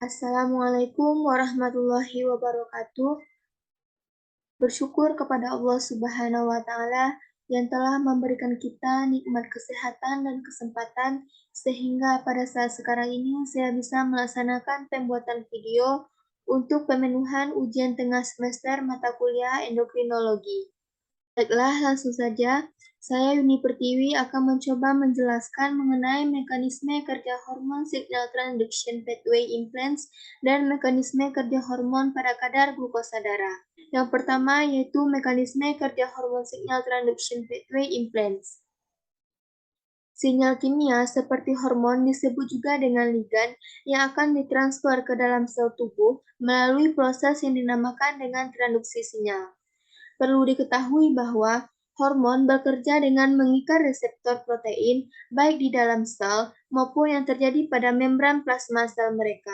Assalamualaikum warahmatullahi wabarakatuh. Bersyukur kepada Allah Subhanahu wa Ta'ala yang telah memberikan kita nikmat kesehatan dan kesempatan, sehingga pada saat sekarang ini saya bisa melaksanakan pembuatan video untuk pemenuhan ujian tengah semester mata kuliah endokrinologi. Baiklah, langsung saja. Saya Yuni Pertiwi akan mencoba menjelaskan mengenai mekanisme kerja hormon signal transduction pathway implants dan mekanisme kerja hormon pada kadar glukosa darah. Yang pertama yaitu mekanisme kerja hormon signal transduction pathway implants. Sinyal kimia seperti hormon disebut juga dengan ligan yang akan ditransfer ke dalam sel tubuh melalui proses yang dinamakan dengan transduksi sinyal. Perlu diketahui bahwa hormon bekerja dengan mengikat reseptor protein baik di dalam sel maupun yang terjadi pada membran plasma sel mereka.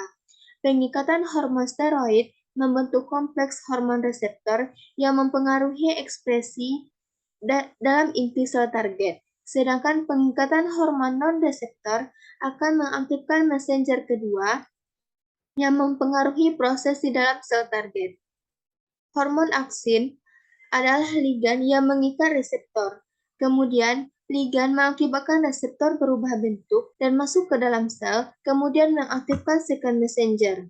Pengikatan hormon steroid membentuk kompleks hormon reseptor yang mempengaruhi ekspresi dalam inti sel target. Sedangkan pengikatan hormon non-reseptor akan mengaktifkan messenger kedua yang mempengaruhi proses di dalam sel target. Hormon aksin adalah ligan yang mengikat reseptor. Kemudian, ligan mengakibatkan reseptor berubah bentuk dan masuk ke dalam sel, kemudian mengaktifkan second messenger.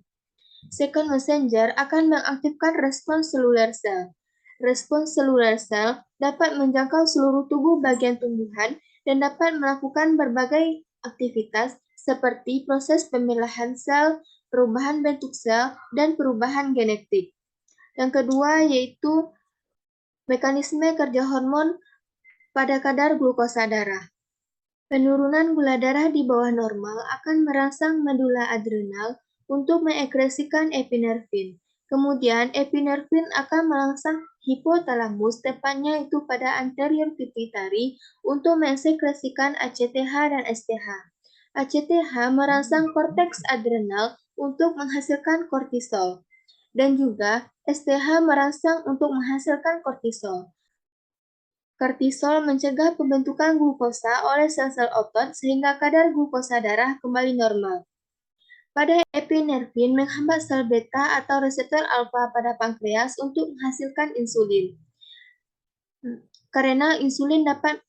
Second messenger akan mengaktifkan respons seluler sel. Respons seluler sel dapat menjangkau seluruh tubuh bagian tumbuhan dan dapat melakukan berbagai aktivitas seperti proses pemilahan sel, perubahan bentuk sel, dan perubahan genetik. Yang kedua yaitu mekanisme kerja hormon pada kadar glukosa darah. Penurunan gula darah di bawah normal akan merangsang medula adrenal untuk mengekresikan epinefrin. Kemudian epinefrin akan merangsang hipotalamus, tepatnya itu pada anterior pituitary, untuk mengekresikan ACTH dan STH. ACTH merangsang korteks adrenal untuk menghasilkan kortisol. Dan juga STH merangsang untuk menghasilkan kortisol. Kortisol mencegah pembentukan glukosa oleh sel-sel otot sehingga kadar glukosa darah kembali normal. Pada epinefrin menghambat sel beta atau reseptor alfa pada pankreas untuk menghasilkan insulin. Karena insulin dapat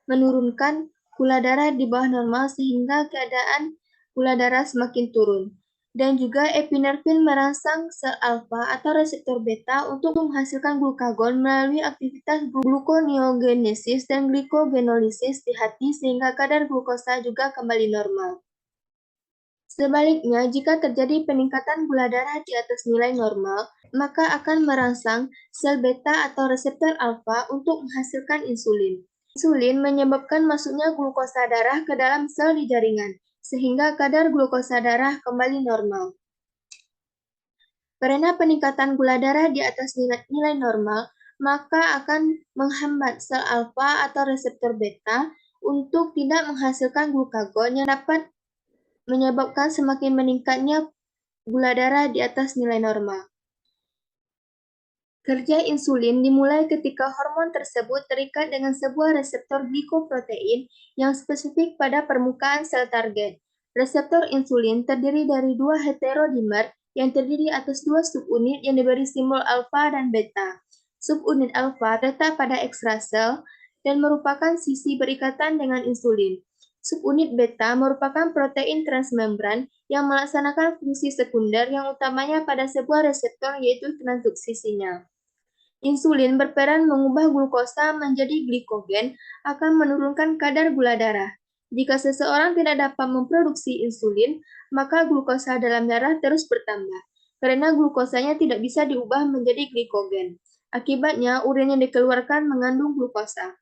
menurunkan gula darah di bawah normal sehingga keadaan gula darah semakin turun. Dan juga epinefrin merangsang sel alfa atau reseptor beta untuk menghasilkan glukagon melalui aktivitas gluconeogenesis dan glikogenolisis di hati sehingga kadar glukosa juga kembali normal. Sebaliknya, jika terjadi peningkatan gula darah di atas nilai normal, maka akan merangsang sel beta atau reseptor alfa untuk menghasilkan insulin. Insulin menyebabkan masuknya glukosa darah ke dalam sel di jaringan, sehingga kadar glukosa darah kembali normal. Karena peningkatan gula darah di atas nilai normal, maka akan menghambat sel alfa atau reseptor beta untuk tidak menghasilkan glukagon yang dapat menyebabkan semakin meningkatnya gula darah di atas nilai normal. Kerja insulin dimulai ketika hormon tersebut terikat dengan sebuah reseptor glikoprotein yang spesifik pada permukaan sel target. Reseptor insulin terdiri dari dua heterodimer yang terdiri atas dua subunit yang diberi simbol alfa dan beta. Subunit alfa terletak pada ekstrasel dan merupakan sisi berikatan dengan insulin. Subunit beta merupakan protein transmembran yang melaksanakan fungsi sekunder yang utamanya pada sebuah reseptor yaitu transduksi sinyal. Insulin berperan mengubah glukosa menjadi glikogen, akan menurunkan kadar gula darah. Jika seseorang tidak dapat memproduksi insulin, maka glukosa dalam darah terus bertambah, karena glukosanya tidak bisa diubah menjadi glikogen. Akibatnya, urin yang dikeluarkan mengandung glukosa.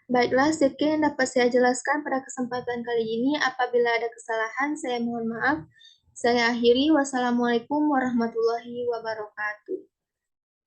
Baiklah, sekian yang dapat saya jelaskan pada kesempatan kali ini. Apabila ada kesalahan, saya mohon maaf. Saya akhiri. Wassalamualaikum warahmatullahi wabarakatuh.